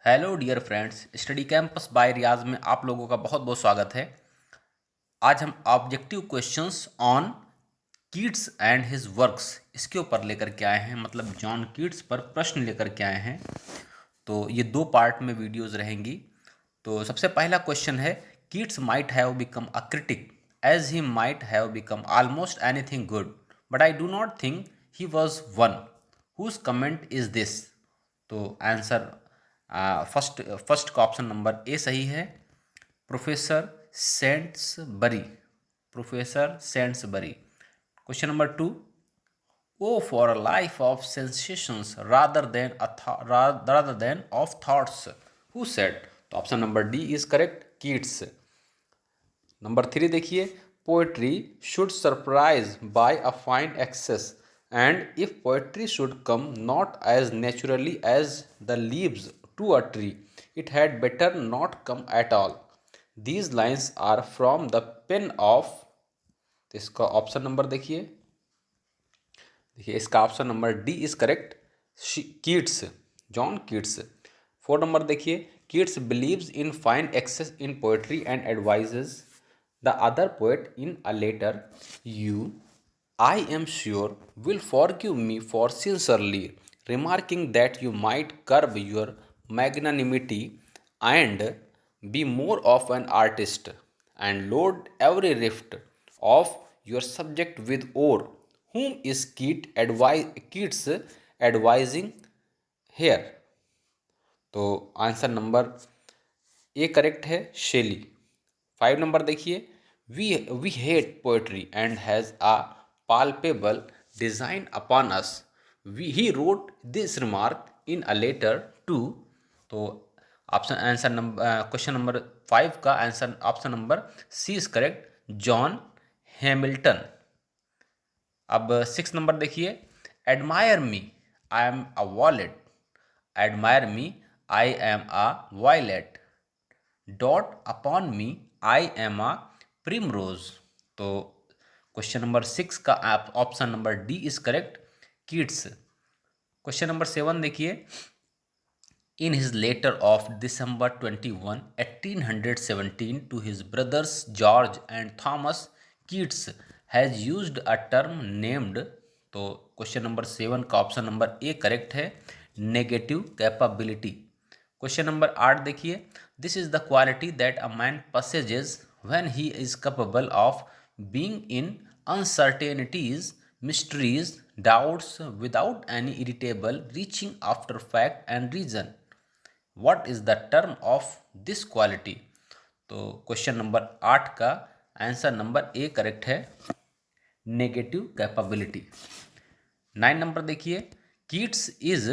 Hello dear friends, study campus by Riyaz में आप लोगों का बहुत बहुत स्वागत है। आज हम objective questions on Keats and his works इसके ऊपर लेकर के आए हैं, मतलब जॉन कीट्स पर प्रश्न लेकर के आए हैं। तो ये दो पार्ट में वीडियोस रहेंगी। तो सबसे पहला क्वेश्चन है, Keats might have become a critic as he might have become almost anything good, but I do not think he was one whose comment is this. तो आंसर फर्स्ट फर्स्ट का option number A सही है, professor Saintsbury. Professor Saintsbury. Question number two, O for a life of sensations rather than of thoughts, who said? तो option number D is correct, Keats. Number three देखिए, poetry should surprise by a fine excess and if poetry should come not as naturally as the leaves to a tree it had better not come at all. These lines are from the pen of. तो इसका option number देखिए, इसका option number D is correct, Keats, John Keats. Four number देखिए, Keats believes in fine excess in poetry and advises the other poet in a letter, you, I am sure, will forgive me for sincerely remarking that you might curb your magnanimity and be more of an artist and load every rift of your subject with ore. Whom is Keats advising here? तो answer number A correct है, Shelley. Five number देखिए, we hate poetry and has a palpable design upon us, we he wrote this remark in a letter to. तो option answer number question number five का answer option number C is correct, John Hamilton. अब six number देखिए, admire me I am a wallet, admire me I am a violet, dote upon me I am a primrose. तो question number six का option number D is correct, kids. Question number seven देखिए, in his letter of December 21, 1817 to his brothers George and Thomas, Keats has used a term named। तो question number seven का option number A correct है, negative capability. Question number आठ देखिए, this is the quality that a man possesses when he is capable of being in uncertainties, mysteries, doubts without any irritable reaching after fact and reason। What is the term of this quality? तो question number आठ का answer number A correct है, negative capability. Nine number देखिए, Keats is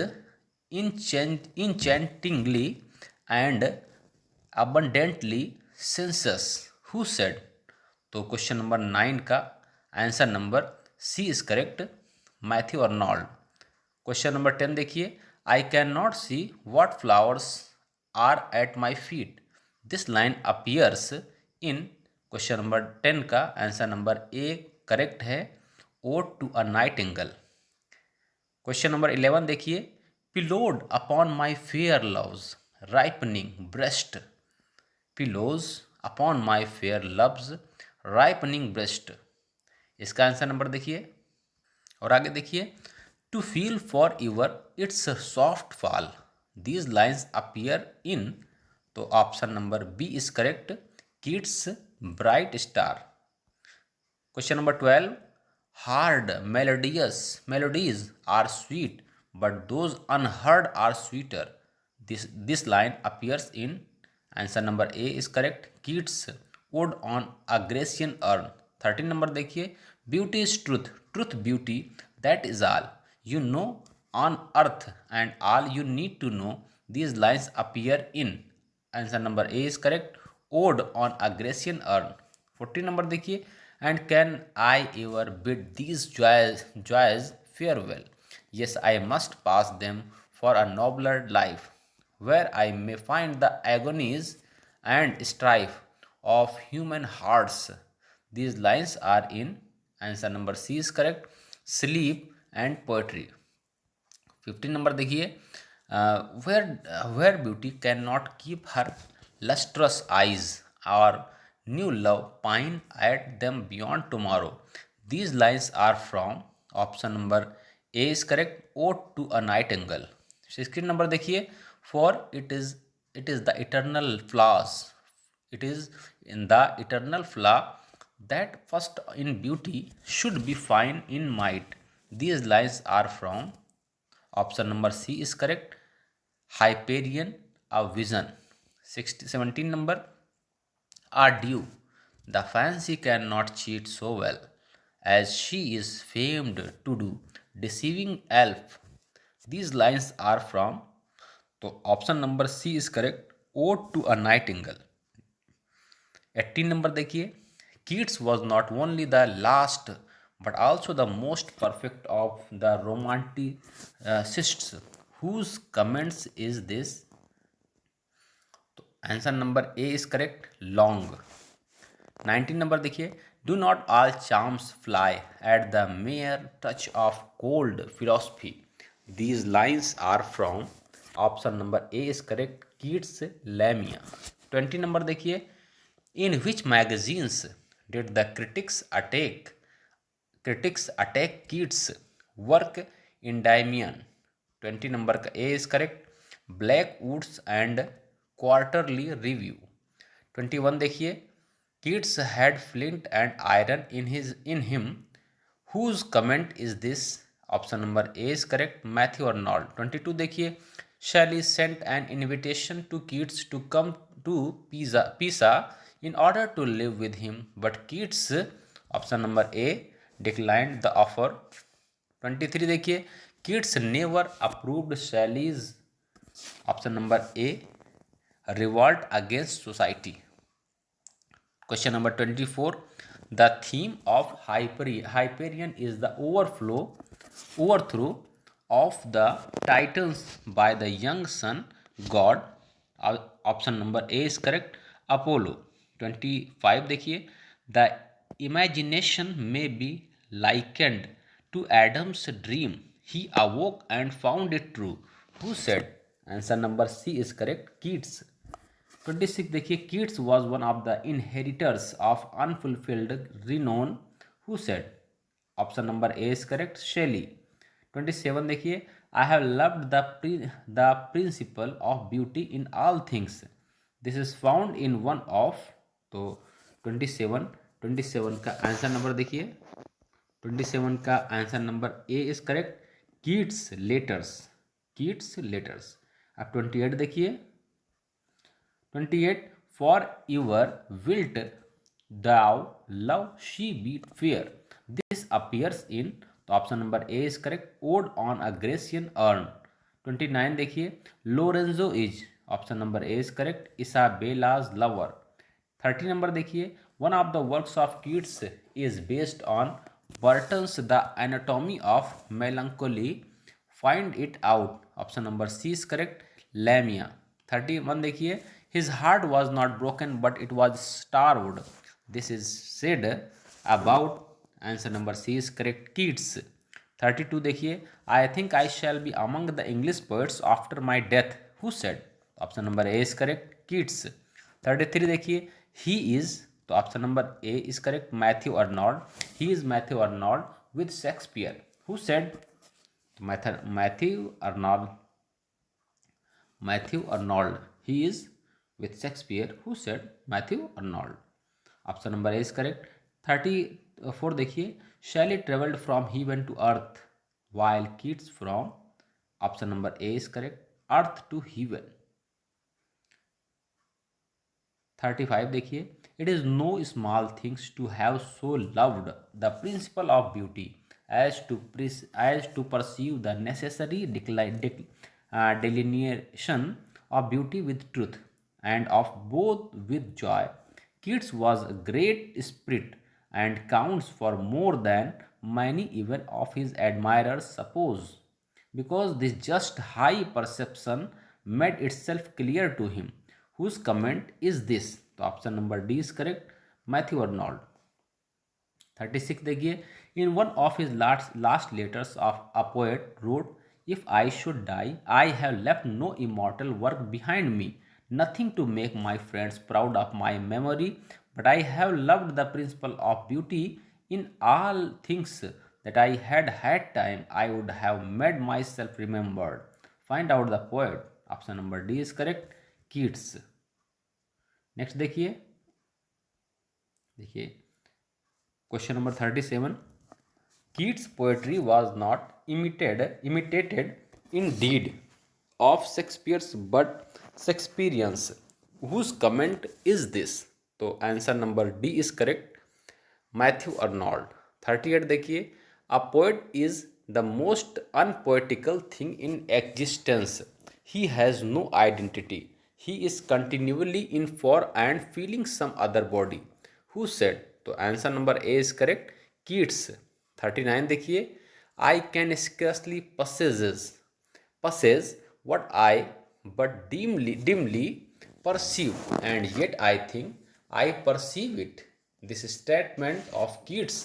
enchantingly and abundantly sensuous, who said? तो question number nine का answer number C is correct, Matthew Arnold. Question number ten देखिए, I can not see what flowers are at my feet, this line appears in. Question number ten का answer number A correct है, ode to a nightingale. Question number 11 देखिए, pillowed upon my fair love's ripening breast, pillows upon my fair love's ripening breast. इसका answer number देखिए, और आगे देखिए, to feel for ever its soft fall, these lines appear in. तो option number B is correct, Keats bright star. Question number 12, heard melodies are sweet but those unheard are sweeter, this line appears in। Answer number A is correct, Keats ode on a Grecian urn. 13 number देखिए, beauty is truth, truth beauty that is all you know on earth and all you need to know, these lines appear in. Answer number A is correct, ode on a Grecian urn. 14 number देखिए, and can I ever bid these joys farewell? Yes, I must pass them for a nobler life, where I may find the agonies and strife of human hearts. These lines are in। Answer number C is correct, sleep and poetry। 15 number देखिए, where beauty cannot keep her lustrous eyes, or new love pine at them beyond tomorrow. These lines are from option number A is correct, Ode to a Nightingale. Screen number देखिए, for it is the eternal flaws. It is in the eternal flaw that first in beauty should be fine in might. These lines are from option number C is correct. Hyperion, a vision. 17 number are due. The fancy cannot cheat so well as she is famed to do. Deceiving elf. These lines are from, so option number C is correct. Ode to a Nightingale. 18 number देखिए, Keats was not only the last but also the most perfect of the romanticists whose comments is this. तो answer number A is correct, long. 19 number देखिए, do not all charms fly at the mere touch of cold philosophy. These lines are from option number A is correct, Keats Lamia. 20 number देखिए, in which magazines did the critics attack Keats' work in Endymion? 20 number का A is correct, Blackwoods and Quarterly Review. 21 देखिए, Keats had flint and iron in him. Whose comment is this? Option number A is correct, Matthew Arnold. 22 देखिए, Shelley sent an invitation to Keats to come to Pisa in order to live with him, but Keats, option number A, declined the offer. 23 देखिए, Keats never approved Shelley's, option number A, revolt against society. Question number 24. The theme of Hyperion is the overthrow of the Titans by the young sun god. Option number A is correct, Apollo. 25 देखिए, the imagination may be likened to Adam's dream. He awoke and found it true. Who said? Answer number C is correct, Keats. 26 देखिए, Keats was one of the inheritors of unfulfilled renown. Who said? Option number A is correct, Shelley. 27 देखिए, I have loved the principle of beauty in all things. This is found in one of, तो 27 का answer number देखिए, 27 का answer number A is correct, Keats letters. अब 28 देखिए, 28 for ever wilt thou love she be fair. This appears in, तो option number A is correct, ode on a Grecian urn. 29 देखिए, Lorenzo is, option number A is correct, Isabella's lover. 30 number देखिए, one of the works of Keats is based on Burton's the anatomy of melancholy. Find it out. Option number C is correct, Lamia. 31 देखिए, his heart was not broken but it was starved. This is said about, answer number C is correct, Keats. 32 देखिए, I think I shall be among the English poets after my death. Who said? Option number A is correct, Keats. 33 देखिए, he is, तो option number A is correct, Matthew Arnold. He is Matthew Arnold with Shakespeare. Who said? Matthew Arnold. He is with Shakespeare. Who said? Matthew Arnold. Option number A is correct. 34 देखिए, Shelley traveled from heaven to earth while Keats from, option number A is correct, earth to heaven. 35 देखिए, it is no small things to have so loved the principle of beauty as to perceive the necessary delineation of beauty with truth and of both with joy. Keats was a great spirit and counts for more than many even of his admirers suppose, because this just high perception made itself clear to him. Whose comment is this? तो option number D is correct, Matthew Arnold. 36 देखिए, in one of his last letters of a poet wrote, If I should die, I have left no immortal work behind me, nothing to make my friends proud of my memory, but I have loved the principle of beauty in all things that I had time, I would have made myself remembered. Find out the poet. Option number D is correct. Keats. Next देखिए देखिए question number 37. Keats' poetry was not imitated in deed of Shakespeare's but Shakespeareans. Whose comment is this? तो answer number D is correct. Matthew Arnold. 38 देखिए. A poet is the most unpoetical thing in existence. He has no identity. He is continually in for and feeling some other body. Who said? तो answer number A is correct. Keats. 39 देखिए. I can scarcely possess what I but dimly perceive, and yet I think I perceive it. This statement of Keats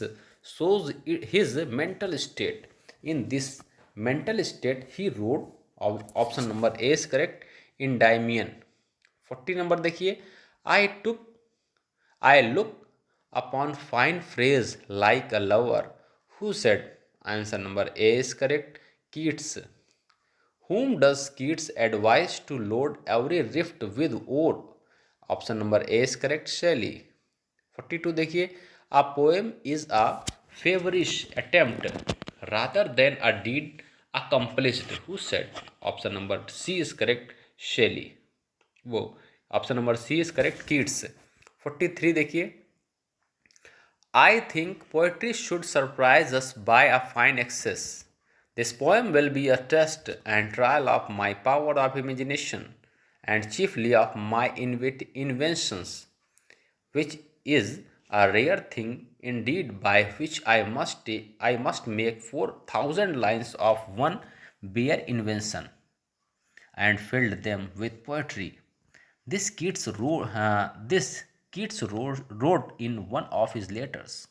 shows his mental state. In this mental state, he wrote, option number A is correct, Endymion. 40 number देखिए. I look upon fine phrase like a lover. Who said? Answer number A is correct. Keats. Whom does Keats advise to load every rift with ore? Option number A is correct. Shelley. 42 देखिए. A poem is a feverish attempt rather than a deed accomplished. Who said? Option number C is correct. Shelley. वो option number C is correct. Keats. 43 देखिए. I think poetry should surprise us by a fine excess. This poem will be a test and trial of my power of imagination and chiefly of my inventions, which is a rare thing indeed, by which I must make 4,000 lines of one bare invention and filled them with poetry. This Keats wrote in one of his letters.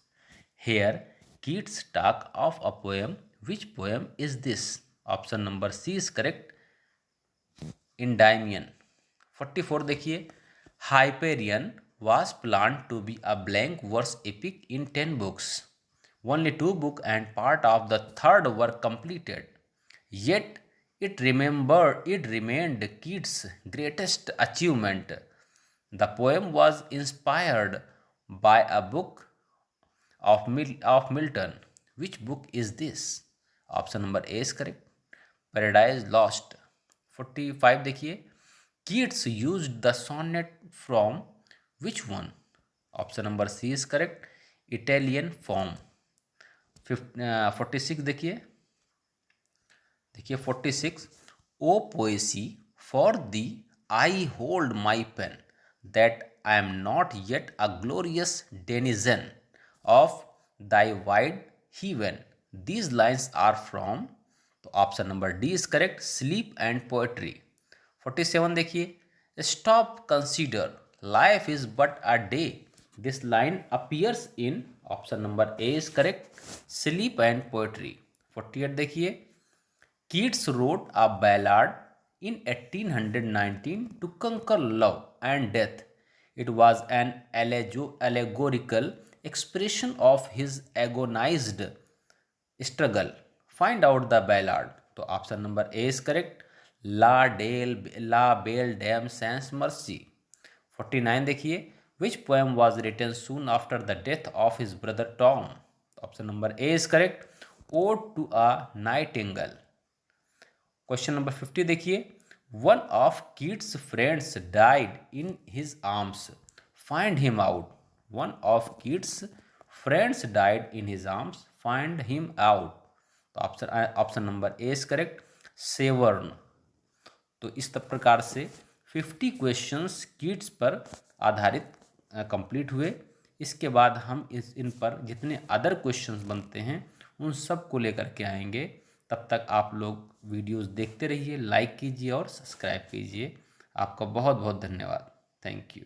Here, Keats talk of a poem. Which poem is this? Option number C is correct. Endymion. 44 देखिए. Hyperion was planned to be a blank verse epic in 10 books. Only 2 books and part of the third were completed. Yet it remained Keats' greatest achievement. The poem was inspired by a book of Milton. Which book is this? Option number A is correct. Paradise Lost. 45 देखिए. Keats used the sonnet from which one? Option number C is correct. Italian form. 46 देखिए. 46. O poesy, for thee I hold my pen, that I am not yet a glorious denizen of thy wide heaven. These lines are from, तो option number D is correct, sleep and poetry. 47 देखिए. Stop consider life is but a day. This line appears in, option number A is correct, sleep and poetry. 48 देखिए. Keats wrote a ballad in 1819 to conquer love and death. It was an allegorical expression of his agonized struggle. Find out the ballad. तो option number A is correct, la belle dame sans merci. 49 देखिए. Which poem was written soon after the death of his brother Tom. Option number A is correct, ode to a nightingale. Question number 50 देखिए. One of Keats friends died in his arms. Find him out. One of Keats friends died in his arms. Find him out. तो option number A is correct, Severn. तो इस प्रकार से 50 questions Keats पर आधारित complete हुए. इसके बाद हम इन पर जितने अदर क्वेश्चंस बनते हैं उन सब को लेकर के आएंगे. तब तक आप लोग वीडियोस देखते रहिए, लाइक कीजिए और सब्सक्राइब कीजिए. आपका बहुत बहुत धन्यवाद. Thank you.